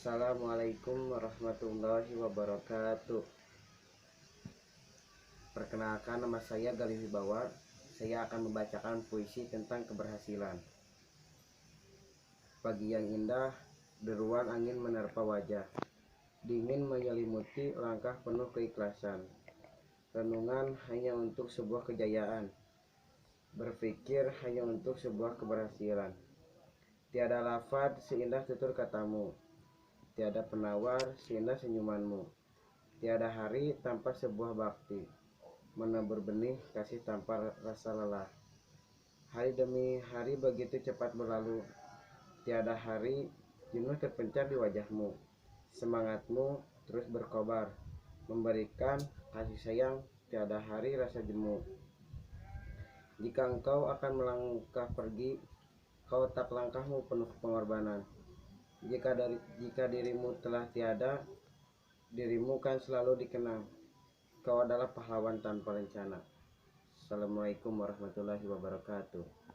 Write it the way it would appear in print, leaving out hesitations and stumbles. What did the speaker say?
Assalamualaikum warahmatullahi wabarakatuh. Perkenalkan, nama saya Galih Wibawa. Saya akan membacakan puisi tentang keberhasilan. Pagi yang indah, deruan angin menerpa wajah. Dingin menyelimuti langkah penuh keikhlasan. Renungan hanya untuk sebuah kejayaan. Berpikir hanya untuk sebuah keberhasilan. Tiada lafaz seindah tutur katamu. Tiada penawar seindah senyumanmu. Tiada hari tanpa sebuah bakti, menabur benih kasih tanpa rasa lelah. Hari demi hari begitu cepat berlalu. Tiada hari jenuh terpencar di wajahmu. Semangatmu terus berkobar, memberikan kasih sayang tiada hari rasa jemu. Jika engkau akan melangkah pergi, kau tak langkahmu penuh pengorbanan. Jika dirimu telah tiada, dirimu kan selalu dikenang. Kau adalah pahlawan tanpa rencana. Assalamualaikum warahmatullahi wabarakatuh.